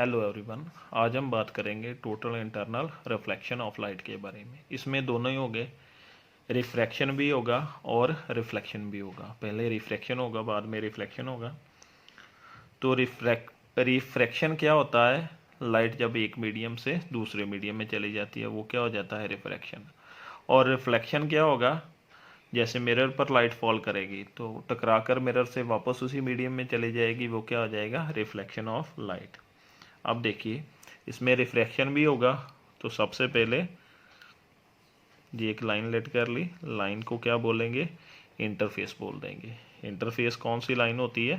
Hello everyone. आज हम बात करेंगे total internal reflection of light के बारे में। इसमें दोनों ही होंगे, रिफ्रैक्शन भी होगा और रिफ्लेक्शन भी होगा। पहले रिफ्रैक्शन होगा, बाद में रिफ्लेक्शन होगा। तो रिफ्रैक्शन क्या होता है? लाइट जब एक मीडियम से दूसरे मीडियम में चली जाती है वो क्या हो जाता है? रिफ्रैक्शन। और रिफ्लेक्शन क्या होगा? जैसे मिरर पर लाइट फॉल करेगी तो टकराकर मिरर से वापस उसी मीडियम में चली जाएगी, वो क्या हो जाएगा? Reflection of light. अब देखिए, इसमें रिफ्रैक्शन भी होगा। तो सबसे पहले ये एक लाइन लेट कर ली, लाइन को क्या बोलेंगे? इंटरफेस बोल देंगे। इंटरफेस कौन सी लाइन होती है?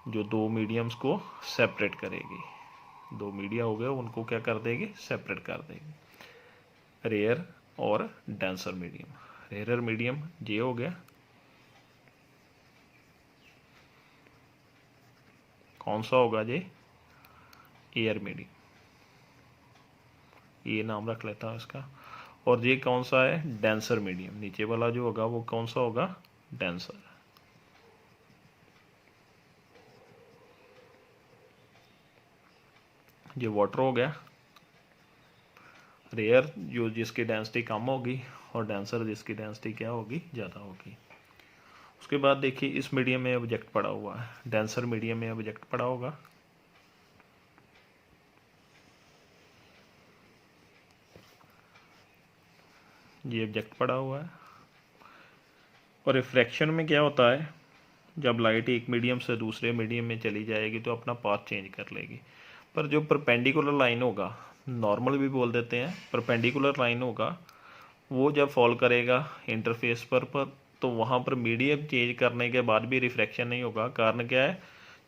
जो दो मीडियम्स को सेपरेट करेगी। दो मीडिया हो गए, उनको क्या कर देगी? सेपरेट कर देगी। रेयर और डेंसर मीडियम। रेयर मीडियम ये हो गया, कौन सा होगा ये? एयर मीडियम, ये नाम रख लेता हूँ इसका। और ये कौन सा है? Denser medium. नीचे वाला जो होगा वो कौन सा होगा? डेंसर। ये वाटर हो गया। रेयर जो जिसकी डेंसिटी कम होगी, और डेंसर जिसकी डेंसिटी क्या होगी? ज़्यादा होगी। उसके बाद देखिए, इस मीडियम में ऑब्जेक्ट पड़ा हुआ है, डेंसर मीडियम में ऑब्जेक्ट पड़ा होगा। ये ऑब्जेक्ट पड़ा हुआ है। और रिफ्रैक्शन में क्या होता है? जब लाइट एक मीडियम से दूसरे मीडियम में चली जाएगी तो अपना पाथ चेंज कर लेगी। पर जो परपेंडिकुलर लाइन होगा, नॉर्मल भी बोल देते हैं, परपेंडिकुलर लाइन होगा, वो जब फॉल करेगा इंटरफेस पर तो वहाँ पर मीडियम चेंज करने के बाद भी रिफ्रैक्शन नहीं होगा। कारण क्या है?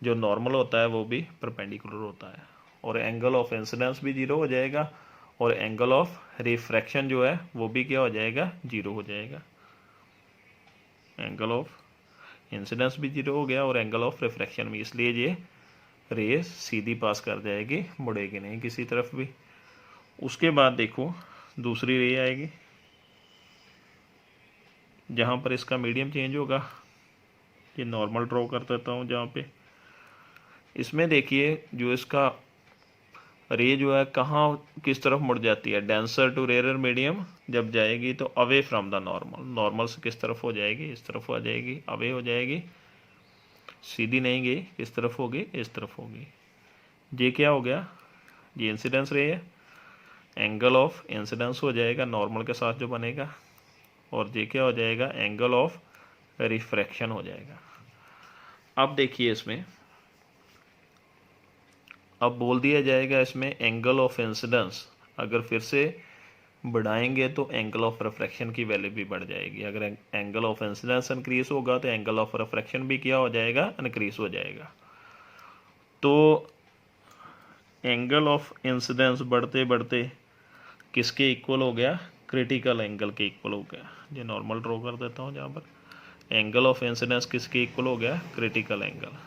जो नॉर्मल होता है वो भी परपेंडिकुलर होता है, और एंगल ऑफ इंसिडेंस भी जीरो हो जाएगा, और एंगल ऑफ रिफ्रैक्शन जो है वो भी क्या हो जाएगा? जीरो हो जाएगा। एंगल ऑफ इंसिडेंस भी जीरो हो गया और एंगल ऑफ रिफ्रैक्शन भी। इसलिए ये रेस सीधी पास कर जाएगी, मुड़ेगी नहीं किसी तरफ भी। उसके बाद देखो, दूसरी रे आएगी जहाँ पर इसका मीडियम चेंज होगा। ये नॉर्मल ड्रॉ कर देता हूँ जहाँ पे। इसमें देखिए, जो इसका रे जो है कहाँ किस तरफ मुड़ जाती है? डेंसर टू रेयर मीडियम जब जाएगी तो away from the normal. Normal से किस तरफ हो जाएगी? इस तरफ आ जाएगी, अवे हो जाएगी। सीधी नहीं गई, किस तरफ होगी? इस तरफ होगी। ये क्या हो गया? ये इंसिडेंस रे है। एंगल ऑफ इंसिडेंस हो जाएगा नॉर्मल के साथ जो बनेगा, और ये क्या हो जाएगा? एंगल ऑफ रिफ्रैक्शन हो जाएगा। अब देखिए, इसमें अब बोल दिया जाएगा इसमें एंगल ऑफ इंसिडेंस अगर फिर से बढ़ाएंगे तो एंगल ऑफ रिफ्रैक्शन की वैल्यू भी बढ़ जाएगी। अगर एंगल ऑफ इंसिडेंस इंक्रीज होगा तो एंगल ऑफ रिफ्रैक्शन भी क्या हो जाएगा? इंक्रीज हो जाएगा। तो एंगल ऑफ इंसिडेंस बढ़ते बढ़ते किसके इक्वल हो गया? क्रिटिकल एंगल के इक्वल हो गया। ये नॉर्मल ड्रॉ कर देता हूँ जहाँ पर एंगल ऑफ इंसिडेंस किसके इक्वल हो गया? Critical angle.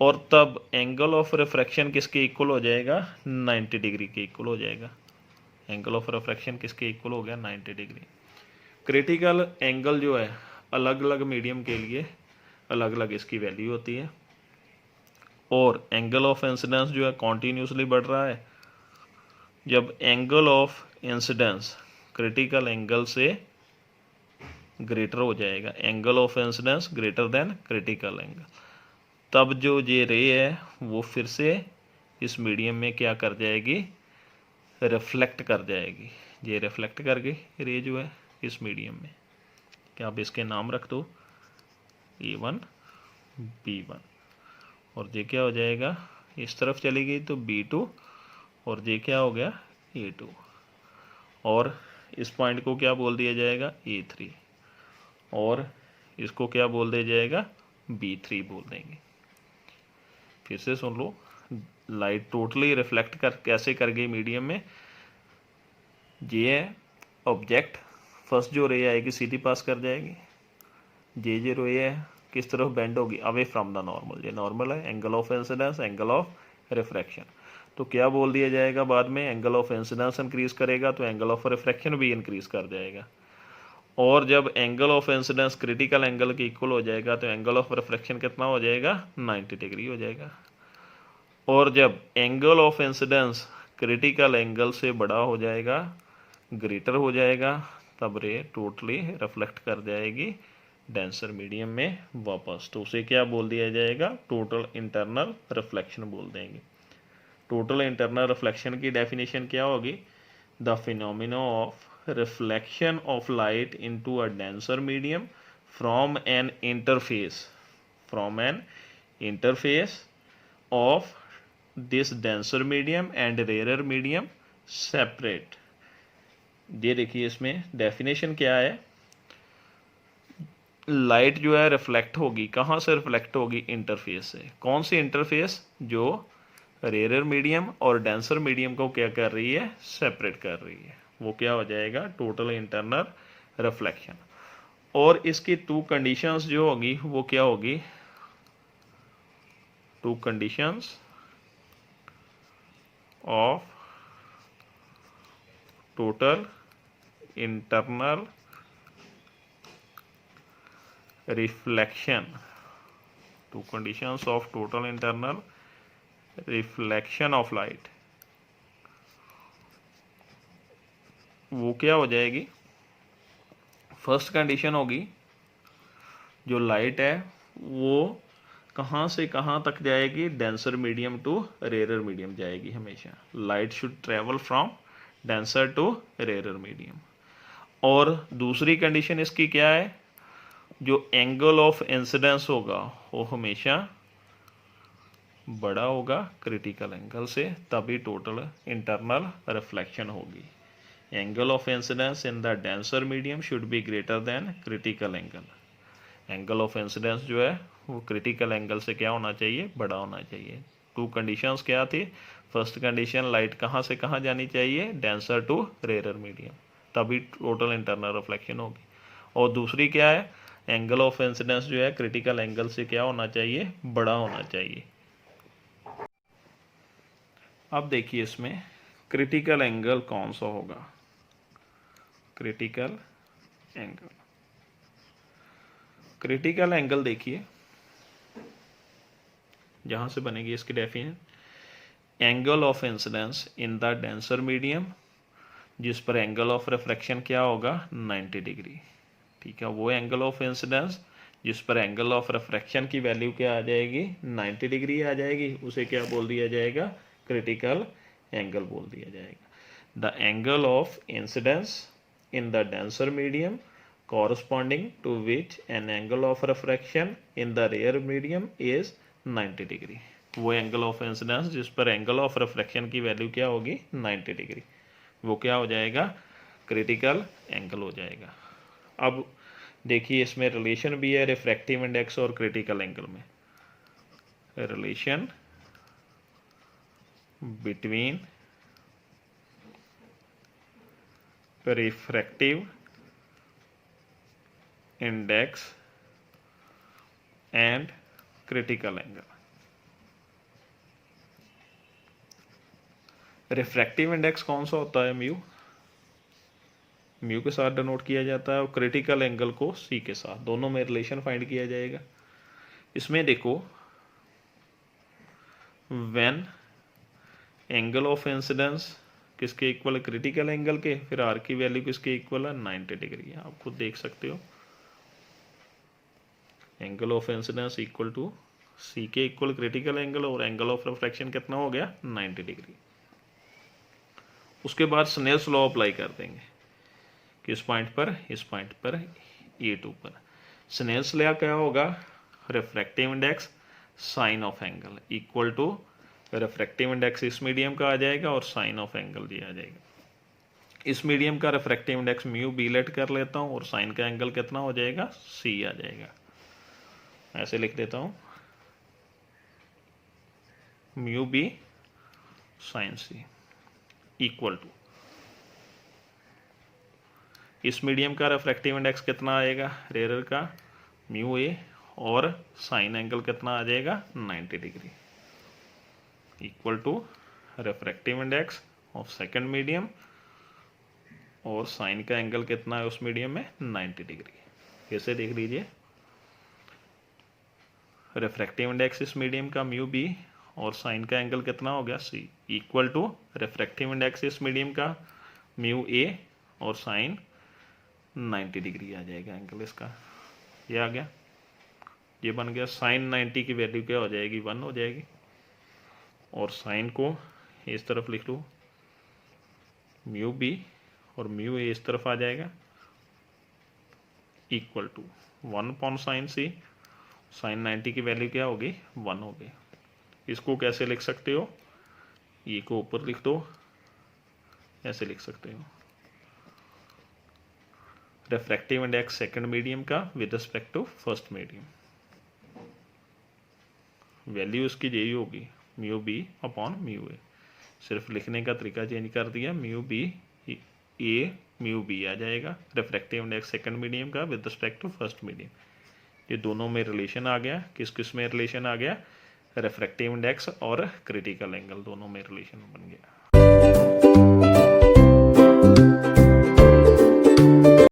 और तब एंगल ऑफ रिफ्रैक्शन किसके इक्वल हो जाएगा? 90 डिग्री के इक्वल हो जाएगा। एंगल ऑफ रिफ्रैक्शन किसके इक्वल हो गया? 90 डिग्री। क्रिटिकल एंगल जो है अलग अलग मीडियम के लिए अलग अलग इसकी वैल्यू होती है, और एंगल ऑफ इंसिडेंस जो है कॉन्टीन्यूसली बढ़ रहा है। जब angle of incidence critical angle से ग्रेटर हो जाएगा, angle of incidence greater than critical angle, तब जो ये रे है वो फिर से इस मीडियम में क्या कर जाएगी? रिफ्लेक्ट कर जाएगी। ये रिफ्लेक्ट कर गई रे जो है इस मीडियम में। क्या आप इसके नाम रख दो? A1 B1। और ये क्या हो जाएगा? इस तरफ चली गई तो B2, और ये क्या हो गया? A2। और इस पॉइंट को क्या बोल दिया जाएगा? A3। और इसको क्या बोल दिया जाएगा? B3 बोल देंगे। फिर से सुन लो, लाइट टोटली रिफ्लेक्ट कर कैसे कर गई मीडियम में? ये है ऑब्जेक्ट, फर्स्ट जो रे आएगी सीधी पास कर जाएगी। जे रे है किस तरफ बेंड होगी? Away from the normal. ये नॉर्मल है, angle of incidence, angle of refraction. तो क्या बोल दिया जाएगा बाद में? एंगल ऑफ इंसिडेंस इंक्रीज करेगा तो एंगल ऑफ रिफ्रैक्शन भी इंक्रीज कर जाएगा। और जब angle of incidence critical angle के इक्वल हो जाएगा तो एंगल ऑफ रिफ्रैक्शन कितना हो जाएगा? 90 डिग्री हो जाएगा। और जब angle of incidence critical angle से बड़ा हो जाएगा, ग्रेटर हो जाएगा, तब रे टोटली रिफ्लेक्ट कर जाएगी डेंसर मीडियम में वापस। तो उसे क्या बोल दिया जाएगा? टोटल इंटरनल रिफ्लेक्शन बोल देंगे। टोटल इंटरनल रिफ्लेक्शन की डेफिनेशन क्या होगी? The phenomena of reflection of light into a denser medium from an interface of this denser medium and rare medium separate. ये देखिए इसमें डेफिनेशन क्या है। लाइट जो है रिफ्लेक्ट होगी, कहाँ से रिफ्लेक्ट होगी? इंटरफेस से। कौन सी इंटरफेस? जो रेयर मीडियम और डेंसर मीडियम को क्या कर रही है? सेपरेट कर रही है। वो क्या हो जाएगा? Total internal reflection. और इसकी टू कंडीशंस जो होगी वो क्या होगी? To conditions of total internal reflection. To conditions of total internal reflection of light, वो क्या हो जाएगी? फर्स्ट कंडीशन होगी जो लाइट है वो कहाँ से कहाँ तक जाएगी? Denser medium to rare medium जाएगी हमेशा। Light should travel from denser to rare medium. और दूसरी कंडीशन इसकी क्या है? जो एंगल ऑफ इंसिडेंस होगा वो हमेशा बड़ा होगा क्रिटिकल एंगल से, तभी टोटल इंटरनल रिफ्लेक्शन होगी। Angle of incidence in the denser medium should be greater than critical angle. Angle of incidence जो है वो क्रिटिकल एंगल से क्या होना चाहिए? बड़ा होना चाहिए। टू कंडीशंस क्या थी? फर्स्ट कंडीशन, लाइट कहाँ से कहाँ जानी चाहिए? डेंसर टू रेयर मीडियम, तभी टोटल इंटरनल रिफ्लेक्शन होगी। और दूसरी क्या है? एंगल ऑफ इंसिडेंस जो है क्रिटिकल एंगल से क्या होना चाहिए? बड़ा होना चाहिए। अब देखिए इसमें क्रिटिकल एंगल कौन सा होगा? क्रिटिकल एंगल देखिए जहां से बनेगी इसकी definition, angle of incidence in the denser medium जिस पर एंगल ऑफ रिफ्रैक्शन क्या होगा? 90 डिग्री। ठीक है, वो एंगल ऑफ इंसिडेंस जिस पर एंगल ऑफ रिफ्रैक्शन की वैल्यू क्या आ जाएगी? 90 डिग्री आ जाएगी, उसे क्या बोल दिया जाएगा? क्रिटिकल एंगल बोल दिया जाएगा। The angle of incidence in the denser medium corresponding to which an angle of refraction in the rare medium is 90 degree. वो एंगल ऑफ इंसिडेंस जिस पर एंगल ऑफ रिफ्रैक्शन की वैल्यू क्या होगी? 90 डिग्री, वो क्या हो जाएगा? क्रिटिकल एंगल हो जाएगा। अब देखिए इसमें रिलेशन भी है रिफ्रैक्टिव इंडेक्स और क्रिटिकल एंगल में। Relation between refractive index and critical angle. Refractive index कौन सा होता है? म्यू के साथ डिनोट किया जाता है, और क्रिटिकल एंगल को सी के साथ, दोनों में रिलेशन फाइंड किया जाएगा। इसमें देखो व्हेन एंगल ऑफ इंसिडेंस किसके इक्वल है? क्रिटिकल एंगल के, फिर आर की वैल्यू किसके इक्वल है? 90 डिग्री। आप खुद देख सकते हो, angle of incidence equal to C के इक्वल क्रिटिकल एंगल, और एंगल ऑफ रिफ्रैक्शन कितना हो गया? 90 डिग्री। उसके बाद स्नेल्स लॉ अप्लाई कर देंगे, किस पॉइंट पर? इस पॉइंट पर, E2 पर। स्नेल्स लॉ क्या होगा? Refractive index sine of angle equal to refractive index इस मीडियम का आ जाएगा और साइन ऑफ एंगल जी आ जाएगा। इस मीडियम का refractive index mu B let कर लेता हूँ, और साइन का एंगल कितना हो जाएगा? सी आ जाएगा। ऐसे लिख देता हूँ, mu B sine C equal to इस मीडियम का रिफ्रैक्टिव इंडेक्स कितना आएगा? रेयर का म्यू ए, और साइन एंगल कितना आ जाएगा? 90 degree equal to refractive index of second medium, और साइन का एंगल कितना है उस मीडियम में? 90 डिग्री। कैसे देख लीजिए, रिफ्रैक्टिव इंडेक्स इस मीडियम का म्यू बी और साइन का एंगल कितना हो गया सी, इक्वल टू रिफ्रैक्टिव इंडेक्स इस मीडियम का म्यू ए और साइन 90 डिग्री आ जाएगा एंगल इसका, ये आ गया, ये बन गया। साइन 90 की वैल्यू क्या हो जाएगी, 1 हो जाएगी। और साइन को इस तरफ लिख लो म्यू बी और म्यू ए इस तरफ आ जाएगा, equal to 1/sin C. Sign 90 की वैल्यू क्या होगी, 1 होगी। इसको कैसे लिख सकते हो, ये को ऊपर लिख दो, ऐसे लिख सकते हो रिफ्रैक्टिव इंडेक्स सेकंड मीडियम का with respect to first medium, value उसकी यही होगी mu B upon mu A. सिर्फ लिखने का तरीका चेंज कर दिया, mu B A mu B आ जाएगा रिफ्रैक्टिव इंडेक्स सेकंड मीडियम का with respect to first medium. ये दोनों में रिलेशन आ गया, किस किस में रिलेशन आ गया, रिफ्रैक्टिव इंडेक्स और क्रिटिकल एंगल दोनों में रिलेशन बन गया।